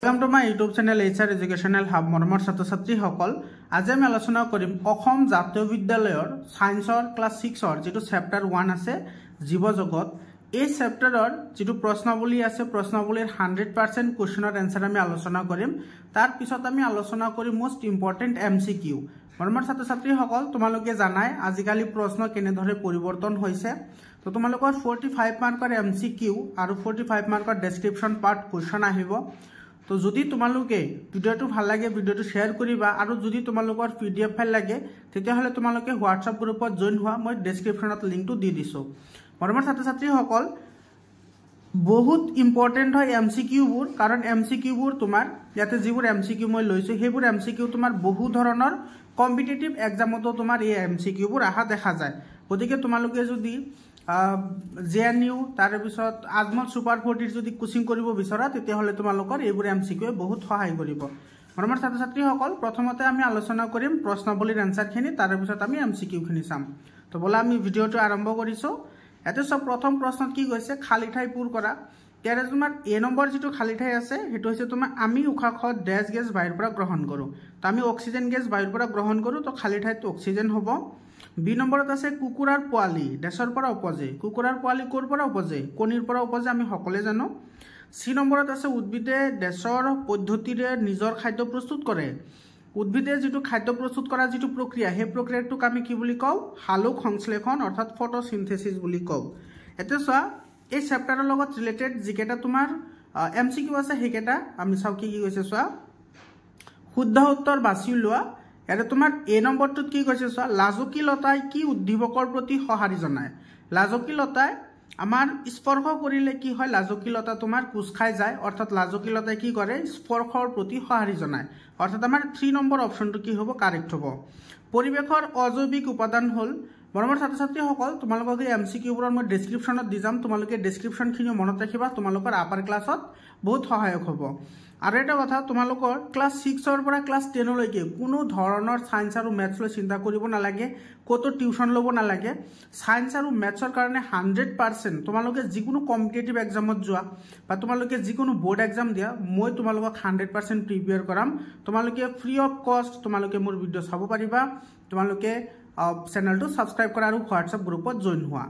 Welcome to my YouTube channel HR Educational Hub মৰমৰ ছাত্ৰ-ছাত্ৰী সকল আজি আমি আলোচনা কৰিম অসম জাতীয় বিদ্যালয়ৰ সায়েন্সৰ ক্লাস 6 ৰ যেটো চেপ্টাৰ 1 আছে জীৱ জগত এই চেপ্টাৰৰ যেটো প্ৰশ্নাৱলী আছে প্ৰশ্নাৱলীৰ 100% কোৱেশ্চনৰ আনসাৰ আমি আলোচনা কৰিম তাৰ পিছত আমি আলোচনা কৰিম মোস্ট ইম্পৰ্টেন্ট MCQ মৰমৰ ছাত্ৰ-ছাত্ৰী সকল তোমালোকে জানাই আজিকালি প্ৰশ্ন কেনে ধৰে পৰিৱৰ্তন হৈছে তো তোমালোকৰ 45 মাৰ্কৰ MCQ আৰু 45 মাৰ্কৰ ডেসক্ৰিপচন পাৰ্ট কোৱেশ্চন আহিব তো যদি তোমালোকে ভিডিওটো ভাল লাগে ভিডিওটো শেয়াৰ কৰিবা আৰু যদি তোমালোকৰ PDF ফাইল লাগে তেতিয়া হলে তোমালোকে WhatsApp গ্ৰুপত জয়েন হোৱা মই ডেসক্ৰিপচনত লিংকটো দি দিছো মৰমৰ ছাত্ৰ-ছাত্ৰী সকল বহুত ইম্পৰ্টেন্ট হয় MCQ বোৰ কাৰণ MCQ বোৰ তোমাৰ ইয়াতে যিবোৰ MCQ মই লৈছো হেবোৰ MCQ তোমাৰ বহু ধৰণৰ কম্পিটিটিভ এক্সামতো তোমাৰ এই MCQ বোৰ আহা দেখা যায় গতিকে তোমালোকে যদি JNU তাৰ পিছত আজমল সুপাৰ 40 যদি কোচিং কৰিব বিচৰা তেতিয়া হলে তোমালোকৰ এইবোৰ MCQ বহুত সহায় কৰিব মৰমৰ ছাত্ৰ-ছাত্ৰী সকল প্ৰথমতে আমি আলোচনা কৰিম প্ৰশ্নাৱলীৰ আনসাৰখিনি তাৰ পিছত আমি MCQ খিনি চাম তো বলা আমি ভিডিওটো আৰম্ভ কৰিছো এতে সব প্ৰথম প্ৰশ্নত কি কৈছে খালি ঠাই পূৰ কৰা ইয়াৰে তোমাৰ এ নম্বৰ যেটো খালি ঠাই আছে হেটো হৈছে তোমাৰ আমি উশাহ ড্যাশ গেছ বায়ুৰ পৰা গ্ৰহণ কৰো তো আমি অক্সিজেন গেছ বায়ুৰ পৰা গ্ৰহণ কৰো তো খালি ঠাইত অক্সিজেন হ'ব বি নম্বৰত আছে কুকুৰাৰ পোৱালি দেশৰ পৰা উপজে কুকুৰাৰ পোৱালি কোৰ পৰা উপজে কণীৰ পৰা উপজে আমি সকলে জানো সি নম্বৰত আছে উদ্ভিদে দেশৰ পদ্ধতিৰে নিজৰ খাদ্য প্ৰস্তুত কৰে উদ্ভিদে যেটো খাদ্য প্ৰস্তুত কৰা যেটো প্ৰক্ৰিয়া হে প্ৰক্ৰিয়াটোক আমি কি বুলি কও হালুক সংশ্লেষণ অৰ্থাৎ ফটোসিনথেসিস বুলি কও এতে সোয়া এই চেপ্টাৰৰ লগত ৰিলেটেড যিকেটা তোমাৰ MCQ আছে হেকেটা আমি চাও কি কৈছে সোয়া শুদ্ধ উত্তৰ বাছি লোৱা এৰে তোমাৰ এ নম্বৰটোত কি কৈছে সোয়া লাজকিলতাই কি উদ্দীপকৰ প্ৰতি সহাৰি জনায় লাজকিলতাই আমাৰ স্পৰ্শ কৰিলে কি হয় লাজকিলতা তোমাৰ কুছ খাই যায় অৰ্থাৎ লাজকিলতাই কি কৰে স্পৰ্শৰ প্ৰতি সহাৰি জনায় অৰ্থাৎ আমাৰ 3 নম্বৰ অপচনটো কি হ'ব কাৰেক্ট হ'ব পৰিবেশৰ অজৈবিক উপাদান হল মৰমৰ ছাত্ৰ-ছাত্ৰী সকল তোমালোকক এই MCQ বোৰৰ মই ডেসক্ৰিপচনত দি যাম তোমালোকে ডেসক্ৰিপচন খিনি মনত ৰাখিবা তোমালোকৰ আপাৰ ক্লাছত বহুত সহায়ক হ'ব আৰু এটা কথা তোমালোকৰ ক্লাস 6 ৰ পৰা ক্লাস 10 লৈকে কোনো ধৰণৰ সায়েন্স আৰু ম্যাথছ লৈ চিন্তা কৰিব নালাগে কতো টিউশন লব নালাগে সায়েন্স আৰু ম্যাথছৰ কাৰণে 100% তোমালোকে যিকোনো কম্পিটিটিভ এক্সামত যোৱা বা তোমালোকে যিকোনো বোৰ্ড এক্সাম দিয়া মই তোমালোকক 100% প্ৰিপেয়াৰ কৰাম তোমালোকে ফ্ৰী অফ কষ্ট তোমালোকে মোৰ ভিডিও চাব পাৰিবা তোমালোকে চেনেলটো সাবস্ক্ৰাইব কৰা আৰু WhatsApp গ্ৰুপত জয়েন হোৱা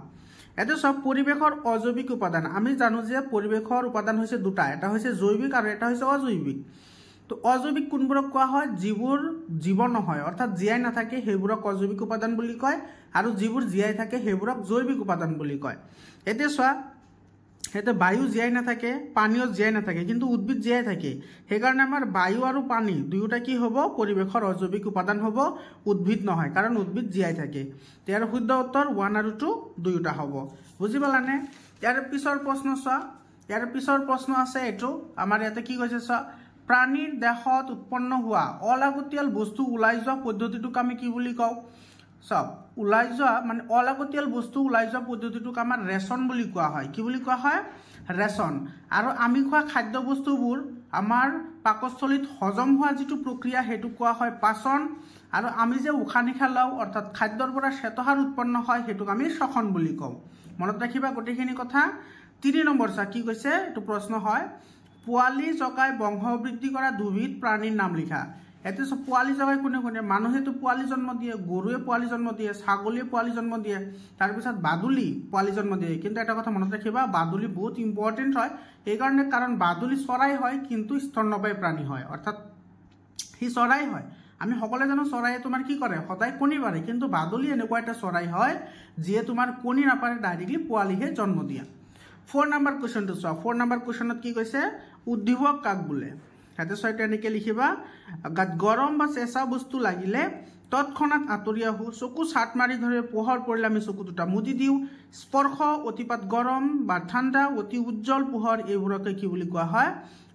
এতে সব পৰিবেশৰ অজৈবিক উপাদান আমি জানো যে পৰিবেশৰ উপাদান হৈছে দুটা এটা হৈছে জৈবিক আৰু এটা হৈছে অজৈবিক তো অজৈবিক কোনবোৰক কোৱা হয় যিবোৰ জীৱ নহয় অৰ্থাৎ জীয়াই নাথাকে হেবোৰক অজৈবিক উপাদান বুলি কয় আৰু যিবোৰ জীয়াই থাকে হেবোৰক জৈবিক উপাদান বুলি কয় এতে সোয়া হেতে বায়ু জীয়াই নাথাকে পানীও জীয়াই নাথাকে কিন্তু উদ্ভিদ জীয়াই থাকে সেই কাৰণে আমাৰ বায়ু আৰু পানী দুয়োটা কি হ'ব পৰিবেশৰ অজৈবিক উপাদান হ'ব উদ্ভিদ নহয় কাৰণ উদ্ভিদ জীয়াই থাকে ইয়াৰ শুদ্ধ উত্তৰ 1 আৰু 2 দুয়োটা হ'ব বুজি পালানে ইয়াৰ পিছৰ প্ৰশ্ন সোয়া ইয়াৰ পিছৰ প্ৰশ্ন আছে এটো আমাৰ ইয়াতে কি কৈছে সোয়া প্ৰাণীৰ দেহত উৎপন্ন হোৱা অলাগতিয়াল বস্তু উলাই যোৱা পদ্ধতিটোক আমি কি বুলি কও সব উলাই যোৱা মানে অলাগতিয়াল বস্তু উলাই যোৱা পদ্ধতিটোক আমাৰ ৰেশন বুলি কোৱা হয় কি বুলি কোৱা হয় ৰেশন আৰু আমি খোৱা খাদ্য বস্তুবোৰ আমাৰ পাকস্থলীত হজম হোৱা যেটো প্ৰক্ৰিয়া হেতু কোৱা হয় পাচন আৰু আমি যে উশাহ নিশাহ লও অৰ্থাৎ খাদ্যৰ পৰা শ্বেতসাৰ উৎপন্ন হয় হেতুক আমি শ্বসন বুলি কও মনত ৰাখিবা গটেখিনি কথা 3 নম্বৰ চা কি কৈছে এটো প্ৰশ্ন হয় পোৱালি জগাই বংশবৃদ্ধি কৰা দুবিধ প্ৰাণীৰ নাম লিখা এতে সব পোৱালি জগাই কোনে কোনে মানুহে তো পোৱালি জন্ম দিয়ে গৰুৱে পোৱালি জন্ম দিয়ে ছাগলীয়ে পোৱালি জন্ম দিয়ে তাৰ পিছত বাদুলি পোৱালি জন্ম দিয়ে কিন্তু এটা কথা মনত ৰাখিবা বাদুলি বহুত ইম্পৰ্টেন্ট হয় এই কাৰণে কাৰণ বাদুলি চৰাই হয় কিন্তু স্তন্যপায়ী প্ৰাণী হয় অৰ্থাৎ হি চৰাই হয় আমি সকলে জানো চৰাইয়ে তোমাৰ কি কৰে সদায় কণী পাৰে কিন্তু বাদুলি এনেকুৱা এটা চৰাই হয় যিয়ে তোমাৰ কণী নাপাৰে ডাইৰেক্টলি পোৱালিহে জন্ম দিয়ে 4 নম্বৰ কোৱেশ্চনটো চোৱা 4 নম্বৰ কোৱেশ্চনত কি কৈছে উদ্দীপক কাক বোলে হাতে ছয়টা এনেকে লিখিবা গাত গৰম বা চেঁচা বস্তু লাগিলে তৎক্ষণাত আঁতৰি আহো চকু ছাট মাৰি ধৰে পোহৰ পৰিলে আমি চকু দুটা মুদি দিও স্পৰ্শ অতিপাত গৰম বা ঠাণ্ডা অতি উজ্জ্বল পোহৰ এইবোৰকে কি বুলি কোৱা হয়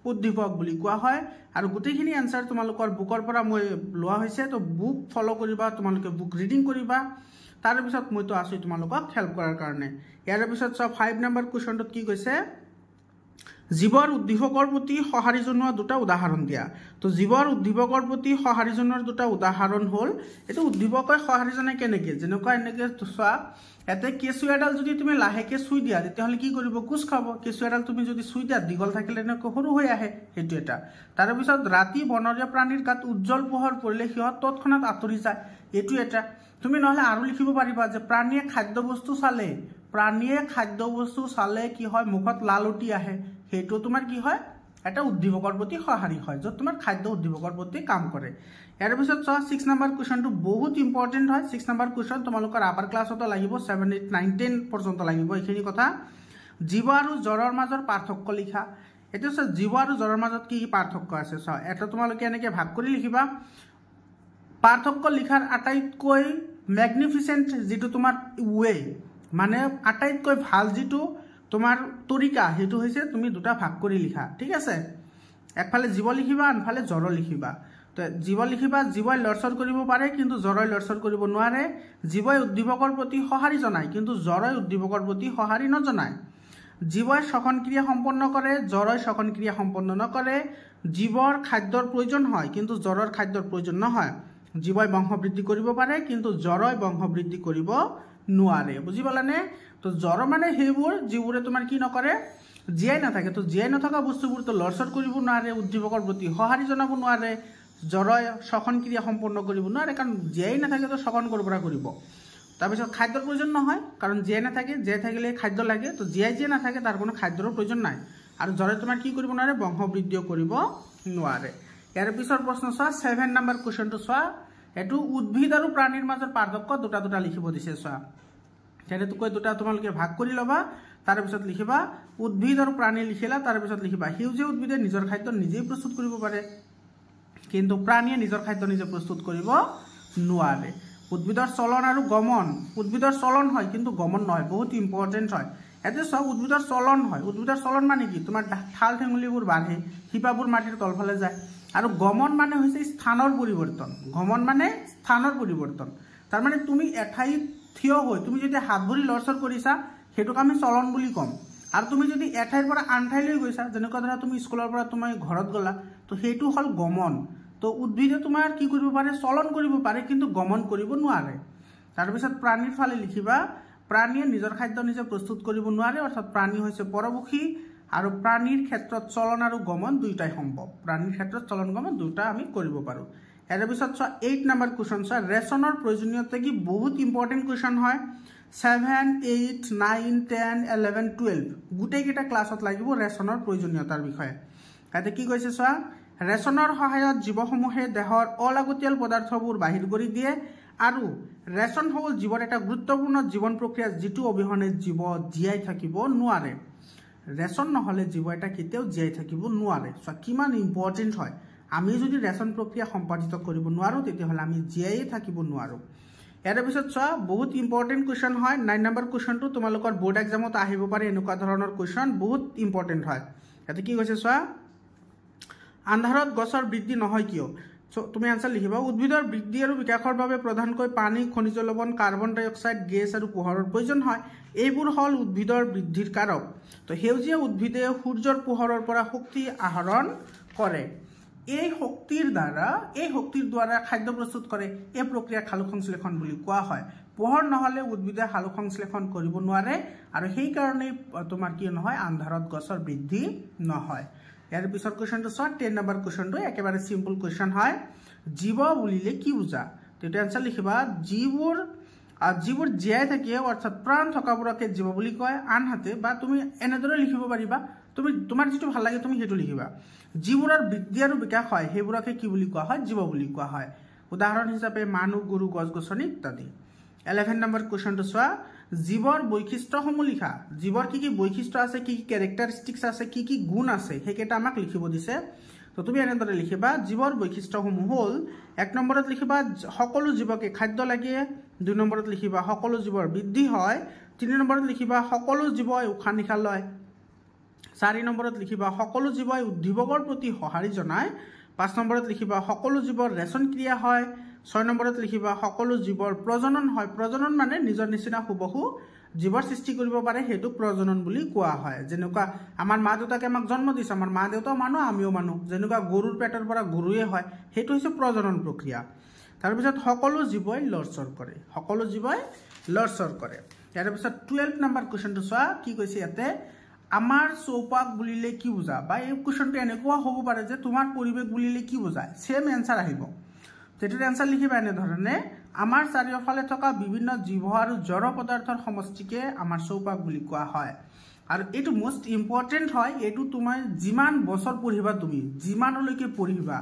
উদ্দীপক বুলি কোৱা হয় আৰু গোটেইখিনি আনসাৰ তোমালোকৰ বুকৰ পৰা মই লোৱা হৈছে তো বুক ফলো কৰিবা তোমালোকে বুক ৰিডিং কৰিবা তাৰ পিছত মই তো আছো তোমালোকক হেল্প কৰাৰ কাৰণে ইয়াৰ পিছত 5 নম্বৰ কোৱেশ্চনটো কি কৈছে জীৱৰ উদ্দীপকৰ প্ৰতি সঁহাৰি জনোৱা দুটা উদাহৰণ দিয়া। তো জীৱৰ উদ্দীপকৰ প্ৰতি সঁহাৰি জনোৱাৰ দুটা উদাহৰণ হ'ল, এইটো উদ্দীপকে সঁহাৰি জনায় কেনেকৈ, যেনেকুৱা এনেকৈ চোৱা, ইয়াতে কেঁচু এডাল যদি তুমি লাহেকৈ চুই দিয়া তেতিয়াহ'লে কি কৰিব, কোচ খাব। কেঁচু এডাল তুমি যদি চুই দিয়া দীঘল থাকিলে এনেকৈ সৰু হৈ আহে, সেইটো এটা। তাৰপিছত ৰাতি বনৰীয়া প্ৰাণীৰ গাত উজ্জ্বল পোহৰ পৰিলে সিহঁত তৎক্ষণাৎ আঁতৰি যায়, এইটো এটা। তুমি নহ'লে আৰু লিখিব পাৰিবা যে প্ৰাণীয়ে খাদ্যবস্তু চালে কি হয়, মুখত লালটি আহে, সেইটো তোমাৰ কি হয়, এটা উদ্দীপকৰ প্ৰতি সঁহাৰি হয়, য'ত তোমাৰ খাদ্য উদ্দীপকৰ প্ৰতি কাম কৰে। ইয়াৰ পিছত চোৱা 6 নম্বৰ কুৱেশ্যনটো বহুত ইম্পৰ্টেণ্ট হয়। 6 নম্বৰ কুৱেশ্যন তোমালোকৰ আপাৰ ক্লাছতো লাগিব, 7, 8, 9, 10 পৰ্যন্ত লাগিব এইখিনি কথা। জীৱ আৰু জ্বৰৰ মাজৰ পাৰ্থক্য লিখা। এতিয়া চোৱা জীৱ আৰু জ্বৰৰ মাজত কি পাৰ্থক্য আছে, চোৱা এটা তোমালোকে এনেকৈ ভাগ কৰি লিখিবা। পাৰ্থক্য লিখাৰ আটাইতকৈ মেগনিফিচেণ্ট যিটো তোমাৰ ৱে, মানে আটাইতকৈ ভাল যিটো তোমাৰ তৰিকা, সেইটো হৈছে তুমি দুটা ভাগ কৰি লিখা, ঠিক আছে। একফালে জীৱ লিখিবা, আনফালে জ্বৰ লিখিবা। তো জীৱ লিখিবা, জীৱই লৰচৰ কৰিব পাৰে কিন্তু জ্বৰই লৰচৰ কৰিব নোৱাৰে। জীৱই উদ্দীপকৰ প্ৰতি সঁহাৰি জনায় কিন্তু জ্বৰই উদ্দীপকৰ প্ৰতি সঁহাৰি নজনায়। জীৱই শ্বসনক্ৰিয়া সম্পন্ন কৰে, জ্বৰই শ্বসনক্ৰিয়া সম্পন্ন নকৰে। জীৱৰ খাদ্যৰ প্ৰয়োজন হয় কিন্তু জ্বৰৰ খাদ্যৰ প্ৰয়োজন নহয়। জীৱই বংশবৃদ্ধি কৰিব পাৰে কিন্তু জ্বৰই বংশবৃদ্ধি কৰিব নোৱাৰে। বুজি পালানে? তো জ্বৰ মানে সেইবোৰ যিবোৰে তোমাৰ কি নকৰে, জীয়াই নাথাকে। তো জীয়াই নথকা বস্তুবোৰতো লৰচৰ কৰিব নোৱাৰে, উদ্দীপকৰ প্ৰতি সঁহাৰি জনাব নোৱাৰে। জ্বৰই শ্বসনক্ৰিয়া সম্পন্ন কৰিব নোৱাৰে, কাৰণ জীয়াই নাথাকে তো শ্বসন ক'ৰ পৰা কৰিব। তাৰপিছত খাদ্যৰ প্ৰয়োজন নহয়, কাৰণ জীয়াই নাথাকে, জীয়াই থাকিলে খাদ্য লাগে। তো জীয়াই নাথাকে, তাৰ কোনো খাদ্যৰ প্ৰয়োজন নাই। আৰু জ্বৰে তোমাৰ কি কৰিব নোৱাৰে, বংশবৃদ্ধিও কৰিব নোৱাৰে। ইয়াৰ পিছৰ প্ৰশ্ন চোৱা, 7 নম্বৰ কুৱেশ্যনটো চোৱা। এইটো উদ্ভিদ আৰু প্ৰাণীৰ মাজৰ পাৰ্থক্য দুটা লিখিব দিছে। চোৱা তেনেকৈ দুটা তোমালোকে ভাগ কৰি ল'বা, তাৰপিছত লিখিবা উদ্ভিদ আৰু প্ৰাণী লিখিলা, তাৰপিছত লিখিবা সেউজীয়া উদ্ভিদে নিজৰ খাদ্য নিজেই প্ৰস্তুত কৰিব পাৰে কিন্তু প্ৰাণীয়ে নিজৰ খাদ্য নিজে প্ৰস্তুত কৰিব নোৱাৰে। উদ্ভিদৰ চলন আৰু গমন, উদ্ভিদৰ চলন হয় কিন্তু গমন নহয়, বহুত ইম্পৰ্টেণ্ট হয়। ইয়াতে চোৱা উদ্ভিদৰ চলন হয়, উদ্ভিদৰ চলন মানে কি, তোমাৰ ঠাল ঠেঙুলিবোৰ বাঢ়ে, শিপাবোৰ মাটিৰ তলফালে যায়। আৰু গমন মানে হৈছে স্থানৰ পৰিৱৰ্তন। গমন মানে স্থানৰ পৰিৱৰ্তন, তাৰমানে তুমি এঠাইত থিয় হৈ তুমি যদি হাত ভৰি লৰচৰ কৰিছা সেইটোক আমি চলন বুলি ক'ম। আৰু তুমি যদি এঠাইৰ পৰা আন ঠাইলৈ গৈছা, যেনেকুৱা ধৰা তুমি স্কুলৰ পৰা তুমি ঘৰত গ'লা, তো সেইটো হ'ল গমন। তো উদ্ভিদে তোমাৰ কি কৰিব পাৰে, চলন কৰিব পাৰে কিন্তু গমন কৰিব নোৱাৰে। তাৰপিছত প্ৰাণীৰ ফালে লিখিবা, প্ৰাণীয়ে নিজৰ খাদ্য নিজে প্ৰস্তুত কৰিব নোৱাৰে, অৰ্থাৎ প্ৰাণী হৈছে পৰভোষী। আৰু প্ৰাণীৰ ক্ষেত্ৰত চলন আৰু গমন দুয়োটাই সম্ভৱ, প্ৰাণীৰ ক্ষেত্ৰত চলন গমন দুয়োটা আমি কৰিব পাৰোঁ। ইয়াৰ পিছত চোৱা 8 নম্বৰ কুৱেশ্যন চোৱা, ৰেচনৰ প্ৰয়োজনীয়তা কি, বহুত ইম্পৰ্টেণ্ট কুৱেশ্যন হয়। 7, 8, 9, 10, 11, 12 গোটেইকেইটা ক্লাছত লাগিব ৰেচনৰ প্ৰয়োজনীয়তাৰ বিষয়ে। ইয়াতে কি কৈছে চোৱা, ৰেচনৰ সহায়ত জীৱসমূহে দেহৰ অলাগতিয়াল পদাৰ্থবোৰ বাহিৰ কৰি দিয়ে আৰু ৰেচন হ'ল জীৱৰ এটা গুৰুত্বপূৰ্ণ জীৱন প্ৰক্ৰিয়া যিটো অবিহনে জীৱ জীয়াই থাকিব নোৱাৰে। ৰেচন নহ'লে জীৱ এটা কেতিয়াও জীয়াই থাকিব নোৱাৰে। চোৱা কিমান ইম্পৰ্টেণ্ট হয়, আমি যদি ৰেচন প্ৰক্ৰিয়া সম্পাদিত কৰিব নোৱাৰোঁ তেতিয়াহ'লে আমি জীয়াই থাকিব নোৱাৰোঁ। ইয়াৰ পিছত চোৱা বহুত ইম্পৰ্টেণ্ট কুৱেশ্যন হয়। 9 নম্বৰ কুৱেশ্যনটো তোমালোকৰ বোৰ্ড এক্সামত আহিব পাৰে, এনেকুৱা ধৰণৰ কুৱেশ্যন বহুত ইম্পৰ্টেণ্ট হয়। ইয়াতে কি কৈছে চোৱা, আন্ধাৰত গছৰ বৃদ্ধি নহয় কিয়? তুমি আনচাৰ লিখিবা, উদ্ভিদৰ বৃদ্ধি আৰু বিকাশৰ বাবে প্ৰধানকৈ পানী, খনিজ লৱণ, কাৰ্বন ডাই অক্সাইড গেছ আৰু পোহৰৰ প্ৰয়োজন হয়। এইবোৰ হ'ল উদ্ভিদৰ বৃদ্ধিৰ কাৰক। তো সেউজীয়া উদ্ভিদে সূৰ্যৰ পোহৰৰ পৰা শক্তি আহৰণ কৰে। এই শক্তিৰ দ্বাৰা খাদ্য প্ৰস্তুত কৰে। এই প্ৰক্ৰিয়াক সালোক সংশ্লেষণ বুলি কোৱা হয়। পোহৰ নহ'লে উদ্ভিদে সালোক সংশ্লেষণ কৰিব নোৱাৰে আৰু সেইকাৰণেই তোমাৰ কি নহয়, আন্ধাৰত গছৰ বৃদ্ধি নহয়। ইয়াৰ পিছৰ কুৱেশ্যনটো চোৱা, 10 নম্বৰ কুৱেশ্যনটো একেবাৰে চিম্পল কুৱেশ্যন হয়। জীৱ বুলিলে কি বুজা? তেতিয়া আনচাৰ লিখিবা, যিবোৰ জীয়াই থাকে অৰ্থাৎ প্ৰাণ থকাবোৰকে জীৱ বুলি কয়। আনহাতে বা তুমি এনেদৰে লিখিব পাৰিবা, তোমাৰ যিটো ভাল লাগে তুমি সেইটো লিখিবা। যিবোৰৰ বৃদ্ধি আৰু বিকাশ হয় সেইবোৰকে কি বুলি কোৱা হয়, জীৱ বুলি কোৱা হয়। উদাহৰণ হিচাপে মানুহ, গৰু, গছ গছনি ইত্যাদি। 11 নম্বৰ কুৱেশ্যনটো চোৱা, জীৱৰ বৈশিষ্ট্যসমূহ লিখা। জীৱৰ কি কি বৈশিষ্ট্য আছে, কি কি কেৰেক্টাৰিষ্টিক্স আছে, কি কি গুণ আছে, সেইকেইটা আমাক লিখিব দিছে। তো তুমি এনেদৰে লিখিবা, জীৱৰ বৈশিষ্ট্যসমূহ হ'ল, 1 নম্বৰত লিখিবা সকলো জীৱকে খাদ্য লাগে। 2 নম্বৰত লিখিবা সকলো জীৱৰ বৃদ্ধি হয়। 3 নম্বৰত লিখিবা সকলো জীৱই উশাহ নিশাহ লয়। 4 নম্বৰত লিখিবা সকলো জীৱই উদ্দীপকৰ প্ৰতি সঁহাৰি জনায়। 5 নম্বৰত লিখিবা সকলো জীৱৰ ৰেচন ক্ৰিয়া হয়। 6 নম্বৰত লিখিবা সকলো জীৱৰ প্ৰজনন হয়। প্ৰজনন মানে নিজৰ নিচিনা হুবহু জীৱৰ সৃষ্টি কৰিব পাৰে হেতু প্ৰজনন বুলি কোৱা হয় যেনেকুৱা আমাৰ মা দেউতাকে আমাক জন্ম দিছে আমাৰ মা দেউতাও মানুহ আমিও মানুহ যেনেকুৱা গৰুৰ পেটৰ পৰা গৰুৱে হয় হেতু হৈছে প্ৰজনন প্ৰক্ৰিয়া তাৰ পিছত সকলো জীৱই লৰচৰ কৰে ইয়াৰ পিছত 12 নম্বৰ কোৱেশ্চনটো চোৱা কি কৈছে ইয়াতে আমাৰ চৌপাশ বুলিলে কি বুজা বা এই কোৱেশ্চনটো এনেকুৱা হ'ব পাৰে যে তোমাৰ পৰিৱেশ বুলিলে কি বুজায় সেম এনসাৰ আহিব যেটো এনসাৰ লিখিবা এনে ধৰণে আমাৰ চাৰিওফালে থকা বিভিন্ন জীৱ আৰু জড় পদাৰ্থৰ সমষ্টিকে আমাৰ চৌপাশ বুলি কোৱা হয় আৰু এটো মোস্ট ইম্পৰ্টেন্ট হয় এটো তোমাৰ যিমান বছৰ পঢ়িবা তুমি যিমানলৈকে পঢ়িবা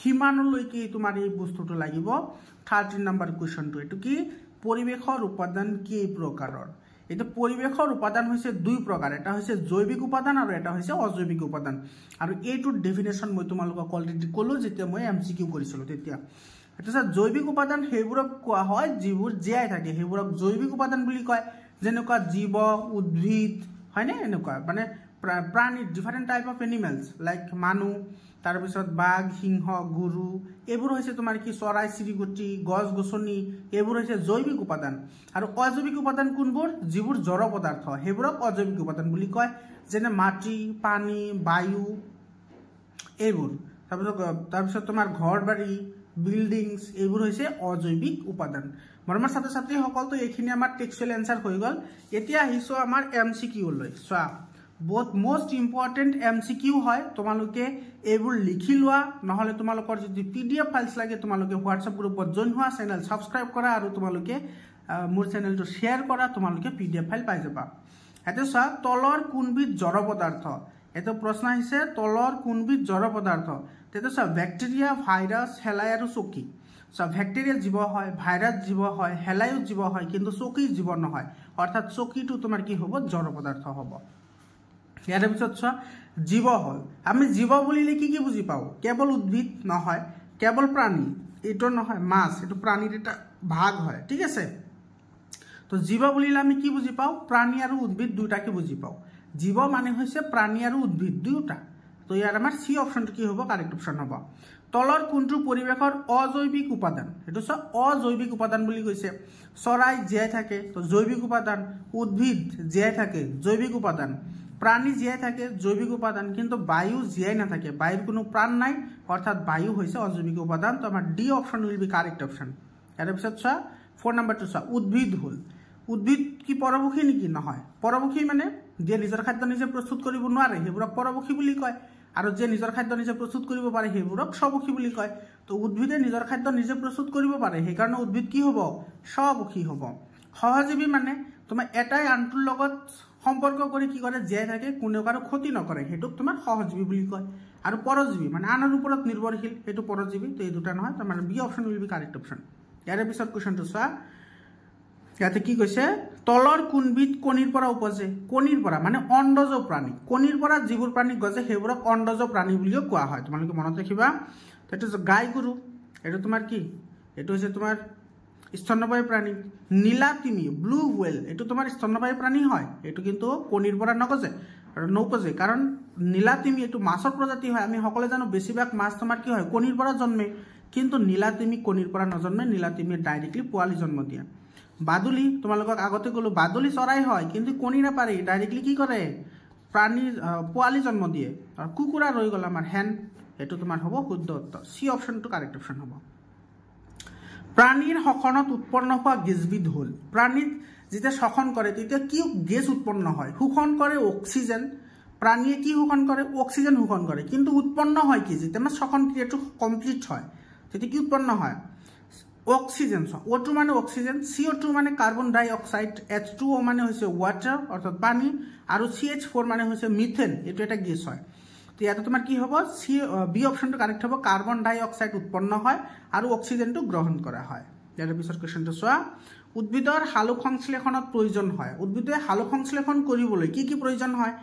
হিমানলৈকে তোমাৰ এই বস্তুটো লাগিব 13 নম্বৰ কোৱেশ্চনটো এটো কি পৰিৱেশৰ উপাদান কি প্ৰকাৰৰ এটা পৰিৱেশৰ উপাদান হৈছে দুই প্ৰকাৰ এটা হৈছে জৈৱিক উপাদান আৰু এটা হৈছে অজৈৱিক উপাদান আৰু এইটোৰ ডেফিনেশন মই তোমালোকক অলৰেডি কলো যেতিয়া মই এমসিকিউ কৰিছিলো তেতিয়া এটা জৈৱিক উপাদান হেবোৰক কোৱা হয় যিবোৰ জীয়াই থাকে হেবোৰক জৈৱিক উপাদান বুলি কয় যেনেকুৱা জীৱ উদ্ভিদ হয়নে এনেকুৱা মানে প্ৰাণী different type of animals like মানুহ তাৰ পিছত বাঘ সিংহ গৰু এবোৰ হৈছে তোমাৰ কি চৰাই চিৰিকটি গছ গছনি এবোৰ হৈছে জৈৱিক উপাদান আৰু অজৈৱিক উপাদান কোনবোৰ যিবোৰ জড় পদাৰ্থ হেবোৰক অজৈৱিক উপাদান বুলি কয় যেনে মাটি পানী বায়ু এবোৰ তাৰ পিছত তোমাৰ ঘৰ বাৰী বিল্ডিংস এবোৰ হৈছে অজৈৱিক উপাদান মৰমৰ ছাত্ৰ ছাত্ৰী সকল তো এইখিনি আমাৰ টেক্সচুৱেল আনসাৰ হৈ গল এতিয়া আহিছো আমাৰ এমসিকিউ লৈ চোৱা বহুত মোস্ট ইম্পৰ্টেন্ট এমসিকিউ হয় তোমালোকে এবোৰ লিখি লোৱা নহলে তোমালোকৰ যদি পিডিএফ ফাইলস লাগে তোমালোকে WhatsApp গ্ৰুপত জয়েন হোৱা চেনেল সাবস্ক্ৰাইব কৰা আৰু তোমালোকে মোৰ চেনেলটো শেয়াৰ কৰা তোমালোকে পিডিএফ ফাইল পাই যাবা এতে চোৱা তলৰ কোনবিধ জড় পদাৰ্থ এটো প্ৰশ্ন আহিছে তলৰ কোনবিধ জড় পদাৰ্থ তেতে চোৱা ব্যাকটেৰিয়া ভাইৰাছ হেলাই আৰু চকি চোৱা ব্যাকটেৰিয়া জীৱ হয় ভাইৰাছ জীৱ হয় হেলাইও জীৱ হয় কিন্তু চকি জীৱ নহয় অৰ্থাৎ চকিটো তোমাৰ কি হ'ব জড় পদাৰ্থ হ'ব ইয়াৰ পিছত চোৱা জীৱ হল আমি জীৱ বুলিলে কি কি বুজি পাও কেৱল উদ্ভিদ নহয় কেৱল প্ৰাণী এটো নহয় মাছ এটো প্ৰাণীৰ এটা ভাগ হয় ঠিক আছে তো জীৱ বুলিলে আমি কি বুজি পাও প্ৰাণী আৰু উদ্ভিদ দুটাকে বুজি পাও জীৱ মানে হৈছে প্ৰাণী আৰু উদ্ভিদ দুটা তো ইয়াৰ আমাৰ সি অপশনটো কি হ'ব কাৰেক্ট অপশন হ'ব তলৰ কোনটো পৰিৱেশৰ অজৈৱিক উপাদান এটো চ অজৈৱিক উপাদান বুলি কৈছে চৰাই জীয়াই থাকে তো জৈৱিক উপাদান উদ্ভিদ জীয়াই থাকে জৈৱিক উপাদান প্ৰাণী জীয়াই থাকে জৈৱিক উপাদান কিন্তু বায়ু জীয়াই না থাকে বায়ুৰ কোনো প্ৰাণ নাই অৰ্থাৎ বায়ু হৈছে অজৈৱিক উপাদান তো আমাৰ D option will be correct option ইয়াৰ পিছত চোৱা 4 নম্বৰটো চোৱা উদ্ভিদ হল উদ্ভিদ কি পৰভক্ষী নেকি নহয় পৰভক্ষী মানে যে নিজৰ খাদ্য নিজে প্ৰস্তুত কৰিব নোৱাৰে হেবোৰক পৰভক্ষী বুলি কয় আৰু যে নিজৰ খাদ্য নিজে প্ৰস্তুত কৰিব পাৰে হেবোৰক স্বভক্ষী বুলি কয় তো উদ্ভিদে নিজৰ খাদ্য নিজে প্ৰস্তুত কৰিব পাৰে সেই কাৰণে উদ্ভিদ কি হ'ব স্বভক্ষী হ'ব সহজীৱী মানে তোমাৰ এটাই আনটোৰ লগত সম্পৰ্ক কৰি কি কৰে জীয়াই থাকে কোনো কাৰো ক্ষতি নকৰে হেতুক তোমাৰ সহজীৱী বুলি কয় আৰু পৰজীৱী মানে আনৰ ওপৰত নিৰ্ভৰশীল হেতু পৰজীৱী তো এই দুটা নহয় তোমাৰ B option will be correct option ইয়াৰ পিছত কোৱেশ্চনটো চোৱা ইয়াতে কি কৈছে তলৰ কোনবিধ কণীৰ পৰা উপজে কণীৰ পৰা মানে অণ্ডজ প্ৰাণী কণীৰ পৰা যিবোৰ প্ৰাণী গজে হেবোৰক অণ্ডজ প্ৰাণী বুলিও কোৱা হয় তোমালোকে মনত ৰাখিবা এটো গাই গৰু এটো তোমাৰ কি এটো হৈছে তোমাৰ স্তন্যপায়ী প্ৰাণী নীলাতিমি ব্লু হুৱেল এটো তোমাৰ স্তন্যপায়ী প্ৰাণী হয় এটো কিন্তু কণীৰ পৰা নগজে আৰু নৌপজে কাৰণ নীলাতিমি এটো মাছৰ প্ৰজাতি হয় আমি সকলে জানো বেছিভাগ মাছ তোমাৰ কি হয় কণীৰ পৰা জন্মে কিন্তু নীলাতিমি কণীৰ পৰা নজন্মে নীলাতিমি ডাইৰেক্টলি পোৱালি জন্ম দিয়ে বাদুলি তোমালোকক আগতে কলো বাদুলি চৰাই হয় কিন্তু কণী না পাৰি ডাইৰেক্টলি কি কৰে প্ৰাণী পোৱালি জন্ম দিয়ে আৰু কুকুৰা ৰৈ গল আমাৰ হেন এটো তোমাৰ হ'ব শুদ্ধ উত্তৰ সি অপশনটো কাৰেক্ট অপশন হ'ব প্ৰাণীৰ শোষণত উৎপন্ন হোৱা গেছবিধ হল প্ৰাণীত যেতিয়া শোষণ কৰে তেতিয়া কি গেছ উৎপন্ন হয় শোষণ কৰে অক্সিজেন প্ৰাণীয়ে কি শোষণ কৰে অক্সিজেন শোষণ কৰে কিন্তু উৎপন্ন হয় কি যেতিয়া শোষণ ক্ৰিয়াটো কমপ্লিট হয় তেতিয়া কি উৎপন্ন হয় অক্সিজেন O2 মানে অক্সিজেন CO2 মানে কার্বন ডাই অক্সাইড H2O মানে হৈছে ওয়াটার অর্থাৎ পানি আৰু CH4 মানে হৈছে মিথেন এটো এটা গ্যাস হয় তো ইয়াতে তোমাৰ কি হ'ব বি অপশনটো কাৰেক্ট হ'ব কাৰ্বন ডাই অক্সাইড উৎপন্ন হয় আৰু অক্সিজেনটো গ্ৰহণ কৰা হয় ইয়াৰ পিছৰ কোৱেশ্চনটো চোৱা উদ্ভিদৰ হালুক সংশ্লেষণত প্ৰয়োজন হয় উদ্ভিদে হালুক সংশ্লেষণ কৰিবলৈ কি কি প্ৰয়োজন হয়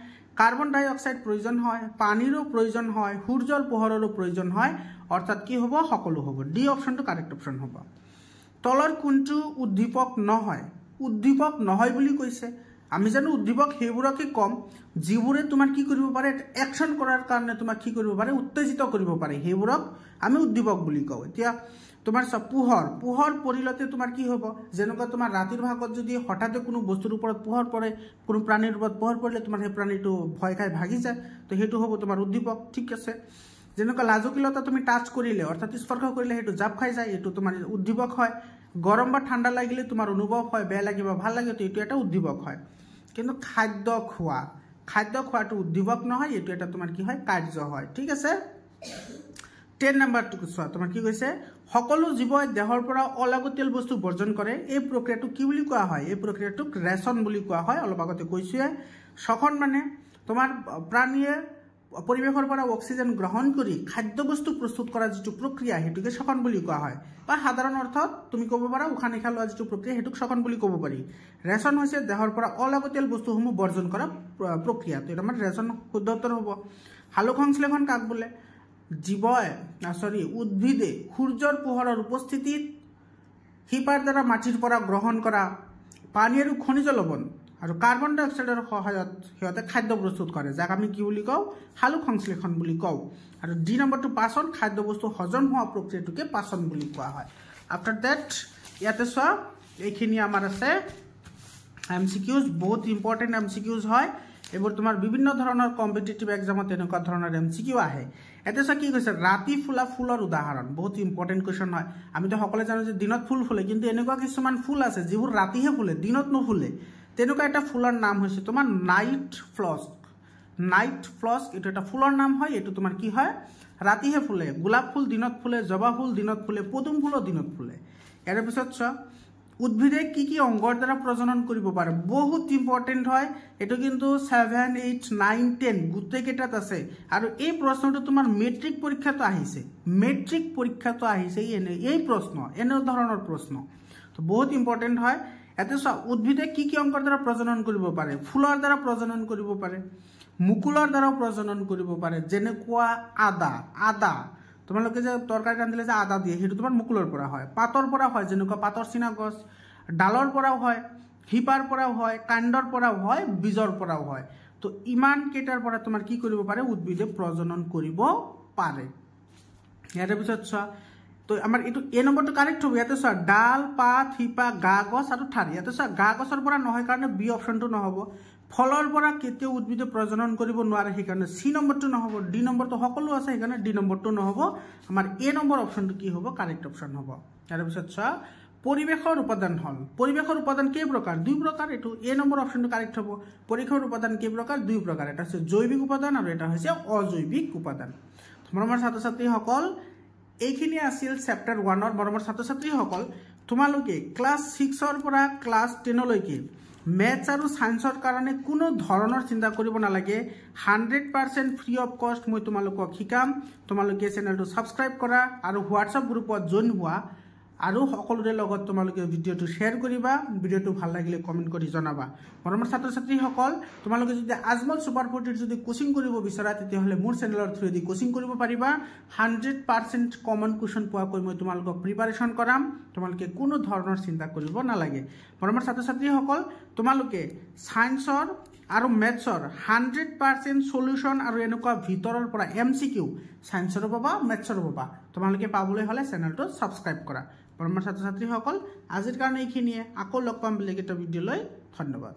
কাৰ্বন ডাই অক্সাইড প্ৰয়োজন হয় পানীৰো প্ৰয়োজন হয় সূৰ্যৰ পোহৰৰো প্ৰয়োজন হয় অৰ্থাৎ কি হ'ব সকলো হ'ব ডি অপশনটো কাৰেক্ট অপশন হ'ব তলৰ কোনটো উদ্দীপক নহয় বুলি কৈছে আমি জানো উদ্দীপক সেইবোৰকে কম যিবোৰে তোমাৰ কি কৰিব পাৰে একশন কৰাৰ কাৰণে তোমাক কি কৰিব পাৰে উত্তেজিত কৰিব পাৰে সেইবোৰক আমি উদ্দীপক বুলি কওঁ এতিয়া তোমাৰ পোহৰ পৰিলতে তোমাৰ কি হ'ব যেনেকুৱা তোমাৰ ৰাতিৰ ভাগত যদি হঠাতে কোনো বস্তুৰ ওপৰত পোহৰ পৰে কোনো প্ৰাণীৰ ওপৰত পোহৰ পৰিলে তোমাৰ সেই প্ৰাণীটো ভয় খাই ভাগি যায় তো সেইটো হ'ব তোমাৰ উদ্দীপক ঠিক আছে যেনেকুৱা লাজুকীলতা তুমি টাচ কৰিলে অৰ্থাৎ স্পৰ্শ কৰিলে সেইটো জাপ খাই যায় এইটো তোমাৰ উদ্দীপক হয় গৰম বা ঠাণ্ডা লাগিলে তোমাৰ অনুভৱ হয় বেয়া লাগিব ভাল লাগে তো এইটো এটা উদ্দীপক হয় কিন্তু খাদ্য খোৱাটো উদ্দীপক নহয় এইটো এটা তোমাৰ কি হয় কাৰ্য হয় ঠিক আছে 10 নম্বৰটো চোৱা তোমাৰ কি কৈছে সকলো জীৱই দেহৰ পৰা অলাগতিয়াল বস্তু বৰ্জন কৰে এই প্ৰক্ৰিয়াটো কি বুলি কোৱা হয় এই প্ৰক্ৰিয়াটোক ৰেচন বুলি কোৱা হয় অলপ আগতে কৈছোৱে শ্বসন মানে তোমাৰ প্ৰাণীয়ে পৰিৱেশৰ পৰা অক্সিজেন গ্ৰহণ কৰি খাদ্যবস্তু প্ৰস্তুত কৰা যিটো প্ৰক্ৰিয়া হেতুকে শ্বসন বুলি কোৱা হয় বা সাধাৰণ অৰ্থত তুমি ক'ব পাৰা উশাহ নিশাহ লোৱা যিটো প্ৰক্ৰিয়া হেতুক শ্বসন বুলি ক'ব পাৰি ৰেচন হৈছে দেহৰ পৰা অলাগতিয়াল বস্তুসমূহ বৰ্জন কৰা প্ৰক্ৰিয়া তো আমাৰ ৰেচন শুদ্ধ উত্তৰ হ'ব সালোক সংশ্লেষণ কাক বোলে উদ্ভিদে সূৰ্যৰ পোহৰৰ উপস্থিতিত শিপাৰ দ্বাৰা মাটিৰ পৰা গ্ৰহণ কৰা পানী আৰু খনিজ লৱণ আৰু কাৰ্বন ডাই অক্সাইডৰ সহায়ত সিহঁতে খাদ্য প্ৰস্তুত কৰে যাক আমি কি বুলি কওঁ সালোক সংশ্লেষণ বুলি কওঁ আৰু ডি নম্বৰটো পাচন খাদ্যবস্তু হজম হোৱা প্ৰক্ৰিয়াটোকে পাচন বুলি কোৱা হয় আফটাৰ ডেট ইয়াতে চোৱা এইখিনি আমাৰ আছে এমচিকিউজ বহুত ইম্পৰ্টেণ্ট এমচিকিউজ হয় এইবোৰ তোমাৰ বিভিন্ন ধৰণৰ কম্পিটিটিভ এক্সামত এনেকুৱা ধৰণৰ এমচিকিউ আহে এতে চোৱা কি কৈছে ৰাতি ফুলা ফুলৰ উদাহৰণ বহুত ইম্পৰ্টেণ্ট কুৱেশ্যন হয় আমিতো সকলোৱে জানো যে দিনত ফুল ফুলে কিন্তু এনেকুৱা কিছুমান ফুল আছে যিবোৰ ৰাতিহে ফুলে দিনত নুফুলে তেনেকুৱা এটা ফুলৰ নাম হৈছে তোমাৰ নাইট ফ্লস্ক এইটো এটা ফুলৰ নাম হয় এইটো তোমাৰ কি হয় ৰাতিহে ফুলে গোলাপ ফুল দিনত ফুলে জবা ফুল দিনত ফুলে পদুম ফুলো দিনত ফুলে ইয়াৰ পিছত চোৱা উদ্ভিদে কি কি অংগৰ দ্বাৰা প্ৰজনন কৰিব পাৰে বহুত ইম্পৰ্টেণ্ট হয় এইটো কিন্তু 7, 8, 9, 10 গোটেইকেইটাত আছে আৰু এই প্ৰশ্নটো তোমাৰ মেট্ৰিক পৰীক্ষাতো আহিছে এই প্ৰশ্ন এনে ধৰণৰ প্ৰশ্ন তো বহুত ইম্পৰ্টেণ্ট হয় এতে চোৱা উদ্ভিদে কি কি অংগৰ দ্বাৰা প্ৰজনন কৰিব পাৰে ফুলৰ দ্বাৰা প্ৰজনন কৰিব পাৰে মুকুলৰ দ্বাৰাও প্ৰজনন কৰিব পাৰে যেনেকুৱা আদা তোমালোকে যে তৰকাৰী ৰান্ধিলে যে আদা দিয়ে সেইটো তোমাৰ মুকুলৰ পৰা হয় পাতৰ পৰা হয় যেনেকুৱা পাতৰ চিনা গছ ডালৰ পৰাও হয় শিপাৰ পৰাও হয় কাণ্ডৰ পৰাও হয় বীজৰ পৰাও হয় তো ইমান কেইটাৰ পৰা তোমাৰ কি কৰিব পাৰে উদ্ভিদে প্ৰজনন কৰিব পাৰে ইয়াৰ পিছত চোৱা তো আমাৰ এইটো এ নম্বৰটো কাৰেক্ট হ'ব ইয়াতে চোৱা ডাল পাত শিপা গা গছ আৰু ঠাৰি ইয়াতে চোৱা গা গছৰ পৰা নহয় কাৰণে বি অপশ্যনটো নহ'ব ফলৰ পৰা কেতিয়াও উদ্ভিদে প্ৰজনন কৰিব নোৱাৰে সেইকাৰণে চি নম্বৰটো নহ'ব ডি নম্বৰটো সকলো আছে সেইকাৰণে ডি নম্বৰটো নহ'ব আমাৰ এ নম্বৰ অপশ্যনটো কি হ'ব কাৰেক্ট অপশ্যন হ'ব ইয়াৰ পিছত চোৱা পৰিৱেশৰ উপাদান কেই প্ৰকাৰ দুই প্ৰকাৰ এইটো এ নম্বৰ অপশ্যনটো কাৰেক্ট হ'ব পৰিৱেশৰ উপাদান কেই প্ৰকাৰ দুই প্ৰকাৰ এটা হৈছে জৈৱিক উপাদান আৰু এটা হৈছে অজৈৱিক উপাদান মৰমৰ ছাত্ৰ ছাত্ৰীসকল এইখিনি আছিল চেপ্টাৰ 1ৰ মৰমৰ ছাত্ৰ ছাত্ৰীসকল তোমালোকে ক্লাছ 6ৰ পৰা ক্লাছ 10লৈকে মেথছ আৰু সায়েন্সৰ কাৰণে কোনো ধৰণৰ চিন্তা কৰিব নালাগে 100% ফ্ৰী অফ কষ্ট মই তোমালোকক শিকাম তোমালোকে চেনেলটো সাবস্ক্ৰাইব কৰা আৰু হোৱাটছআপ গ্ৰুপত জইন হোৱা আৰু সকলোৰে লগত তোমালোকে ভিডিঅ'টো শ্বেয়াৰ কৰিবা ভিডিঅ'টো ভাল লাগিলে কমেন্ট কৰি জনাবা মৰমৰ ছাত্ৰ ছাত্ৰীসকল তোমালোকে যদি আজমল সুপাৰ 40 যদি কোচিং কৰিব বিচাৰা তেতিয়াহ'লে মোৰ চেনেলৰ থ্ৰুদি কোচিং কৰিব পাৰিবা 100% কমন কুৱেশ্যন পোৱাকৈ মই তোমালোকক প্ৰিপাৰেচন কৰাম তোমালোকে কোনো ধৰণৰ চিন্তা কৰিব নালাগে মৰমৰ ছাত্ৰ ছাত্ৰীসকল তোমালোকে সায়েন্সৰ আৰু মেথছৰ 100% সলিউশন আৰু এনেকুৱা ভিতৰৰ পৰা এমচিকিউ সায়েন্সৰ পাবা মেথছৰ পাবা তোমালোকে পাবলৈ হলে চেনেলটো সাবস্ক্ৰাইব কৰা মৰমৰ ছাত্ৰ ছাত্ৰীসকল আজিৰ কাৰণে এইখিনিয়ে আকৌ লগ পাম বেলেগ এটা ভিডিঅ' লৈ ধন্যবাদ